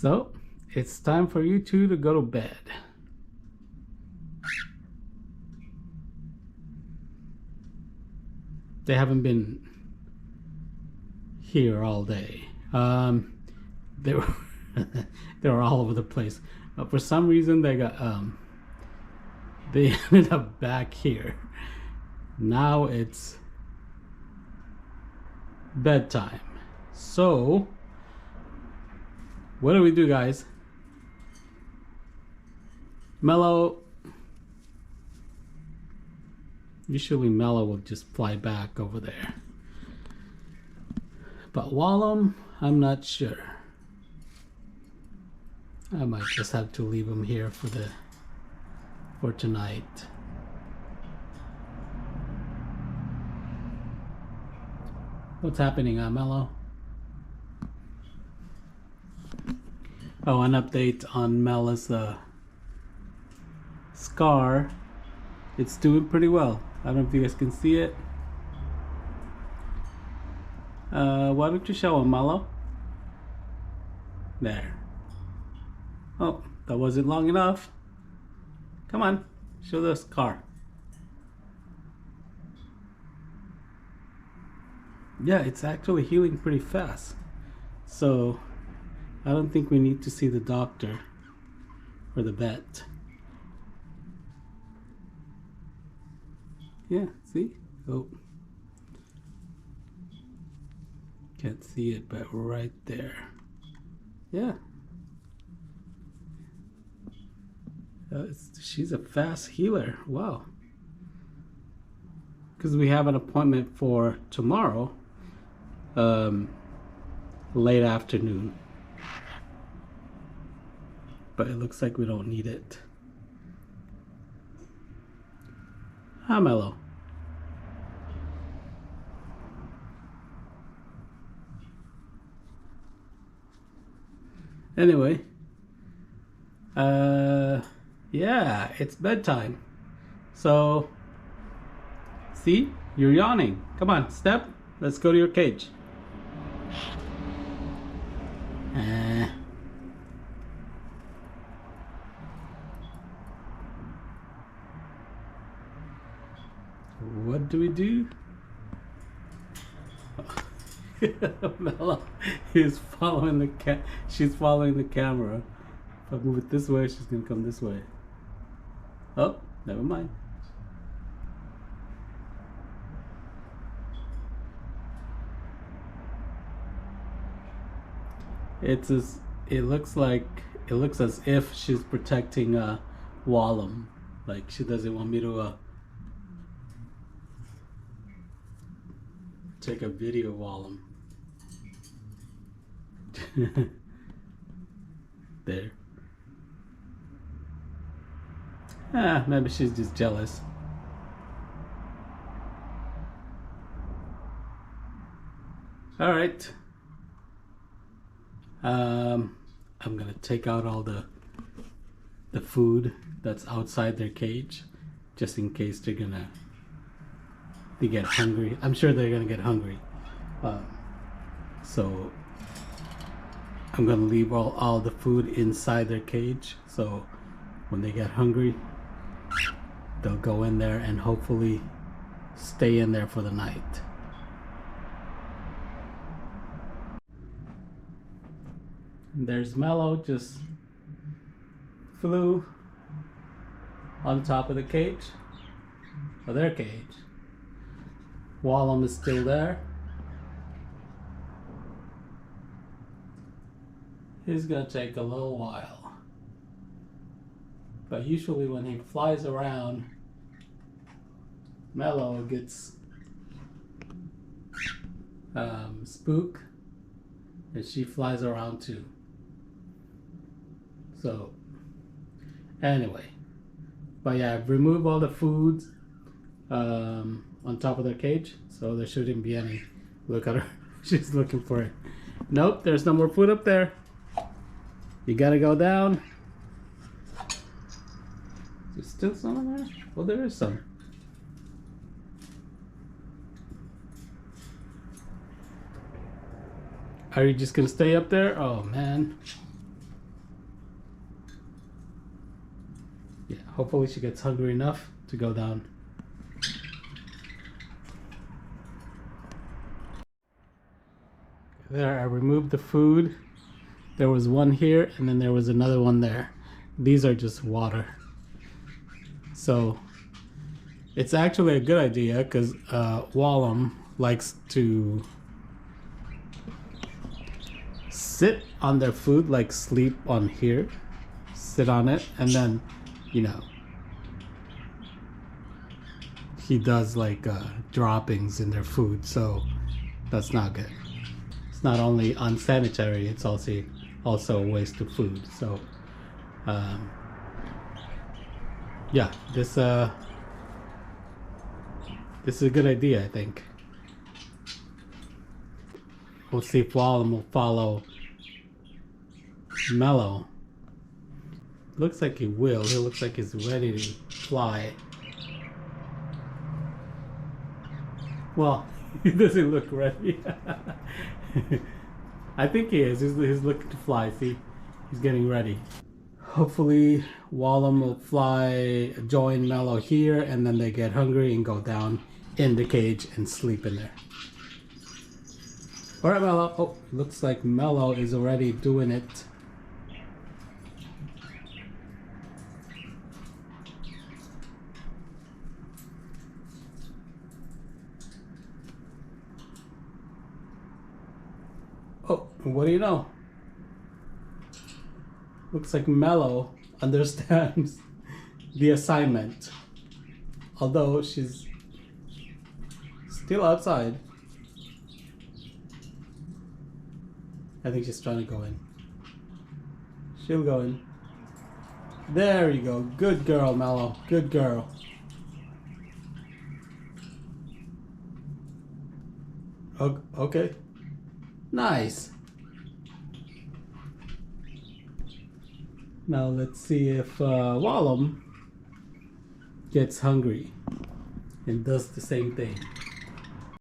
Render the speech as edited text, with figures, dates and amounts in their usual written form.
So it's time for you two to go to bed. They haven't been here all day. They were they were all over the place, but for some reason they ended up back here. Now it's bedtime. So what do we do, guys? Mellow. Usually Mellow will just fly back over there. But Wallum, I'm not sure. I might just have to leave him here for tonight. What's happening, Mellow? Oh, an update on Mellow's scar. It's doing pretty well. I don't know if you guys can see it. Why don't you show him, Mellow? There. Oh, that wasn't long enough. Come on, show the scar. Yeah, it's actually healing pretty fast. So, I don't think we need to see the doctor or the vet. Yeah, see? Oh. Can't see it, but right there. Yeah. She's a fast healer. Wow. Because we have an appointment for tomorrow, late afternoon. But it looks like we don't need it. Hi, Mellow. Anyway, yeah, it's bedtime. So, see, you're yawning. Come on, step. Let's go to your cage. What do we do? Mellow is following the she's following the camera. If I move it this way, she's gonna come this way. Oh, never mind. It looks as if she's protecting Wallum. Like she doesn't want me to take a video of Wallum. There. Maybe she's just jealous. All right. I'm gonna take out all the food that's outside their cage, just in case they get hungry. I'm sure they're gonna get hungry. So I'm gonna leave all the food inside their cage, so when they get hungry, they'll go in there and hopefully stay in there for the night. And there's Mellow, just flew on top of the cage, or their cage. Wallum is still there. He's gonna take a little while, but usually when he flies around, Mellow gets spooked, and she flies around too. So anyway, but yeah, I've removed all the foods on top of their cage, so there shouldn't be any. Look at her. She's looking for it. Nope, there's no more food up there. You gotta go down. There's still some in there? Well, there is some. Are you just gonna stay up there? Oh man. hopefully she gets hungry enough to go down. There, I removed the food. There was one here and then there was another one there. These are just water. So it's actually a good idea because Wallum likes to sit on their food, like sleep on here, sit on it, and then, you know, he does like droppings in their food, so that's not good. It's not only unsanitary, it's also a waste of food. So yeah, this is a good idea, I think. We'll see if Wallum will follow Mellow. Looks like he will. He looks like he's ready to fly. Well, he doesn't look ready. I think he is. He's looking to fly. See, he's getting ready. Hopefully, Wallum will fly, join Mellow here, and then they get hungry and go down in the cage and sleep in there. All right, Mellow. Oh, looks like Mellow is already doing it. Oh, what do you know? Looks like Mellow understands the assignment. Although she's still outside. I think she's trying to go in. She'll go in. There you go. Good girl, Mellow. Good girl. Okay. Nice. Now let's see if Wallum gets hungry and does the same thing.